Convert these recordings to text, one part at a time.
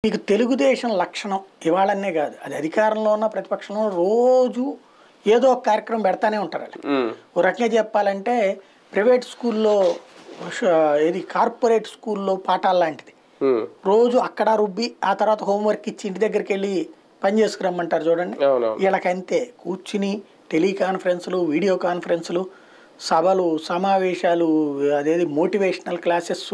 మీకు తెలుగుదేశం లక్షణం ఇవాళనే కాదు, అది అధికారంలో ఉన్న ప్రతిపక్షంలో రోజు ఏదో ఒక కార్యక్రమం పెడతానే ఉంటారు. ఓ రకంగా చెప్పాలంటే ప్రైవేట్ స్కూల్లో ఏది కార్పొరేట్ స్కూల్లో పాఠాలు లాంటిది. రోజు అక్కడ రుబ్బి ఆ తర్వాత హోంవర్క్ ఇచ్చి ఇంటి దగ్గరికి వెళ్ళి పని చేసుకురమ్మంటారు చూడండి. వీళ్ళకంతే కూర్చుని టెలికాన్ఫరెన్సులు, వీడియో కాన్ఫరెన్సులు, సభలు, సమావేశాలు, అదేది మోటివేషనల్ క్లాసెస్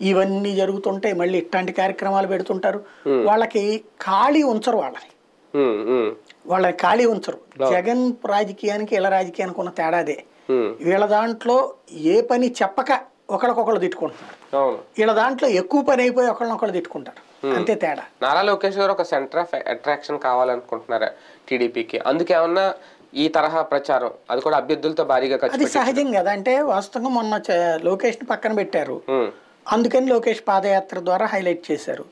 ఇవన్నీ జరుగుతుంటే మళ్ళీ ఇట్లాంటి కార్యక్రమాలు పెడుతుంటారు. వాళ్ళకి ఖాళీ ఉంచరు, వాళ్ళని ఖాళీ ఉంచరు. జగన్ రాజకీయానికి ఇలా రాజకీయానికి ఉన్న తేడాదే. వీళ్ళ దాంట్లో ఏ పని చెప్పక ఒకరికొకరు తిట్టుకుంటున్నారు, వీళ్ళ దాంట్లో ఎక్కువ పని అయిపోయి ఒకళ్ళనొకళ్ళు తిట్టుకుంటారు, అంతే తేడా. నారా లోకేష్ గారు ఒక సెంటర్ ఆఫ్ అట్రాక్షన్ కావాలనుకుంటున్నారా టీడీపీకి? అందుకేమన్నా ఈ తరహా ప్రచారం, అది కూడా అభ్యర్థులతో భారీగా అది సహజం కదా. అంటే వాస్తవంగా మొన్న లోకేష్ ని పక్కన పెట్టారు, అందుకని లోకేష్ పాదయాత్ర ద్వారా హైలైట్ చేశారు.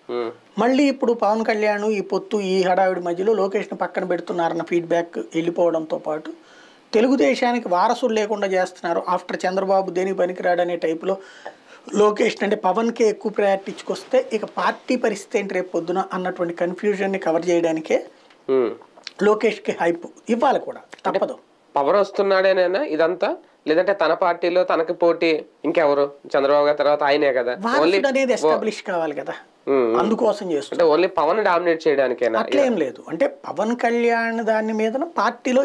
మళ్ళీ ఇప్పుడు పవన్ కళ్యాణ్ ఈ పొత్తు ఈ హడావిడి మధ్యలో లోకేష్ ని పక్కన పెడుతున్నారన్న ఫీడ్బ్యాక్ వెళ్ళిపోవడంతో పాటు తెలుగుదేశానికి వారసులు లేకుండా చేస్తున్నారు. ఆఫ్టర్ చంద్రబాబు దేనికి పనికిరాడనే టైపులో లోకేష్ అంటే పవన్కే ఎక్కువ ప్రయారిటీ ఇచ్చుకొస్తే ఇక పార్టీ పరిస్థితి ఏంటి రేపు పొద్దున అన్నటువంటి కన్ఫ్యూజన్ని కవర్ చేయడానికే లోకేష్కి హైప్ ఇవ్వాలి కూడా తప్పదు. పవర్ వస్తున్నాడేనా ఇదంతా, లేదంటే తన పార్టీలో తనకి పోటీ ఇంకెవరు? చంద్రబాబు గారి తర్వాత ఆయనే కదా, అనేది ఎస్టాబ్లిష్ కావాలి కదా, అందుకోసం చేస్తుంది. ఓన్లీ పవన్ డామినేట్ చేయడానికేనా? అట్లేం లేదు. అంటే పవన్ కళ్యాణ్ దాని మీద పార్టీలో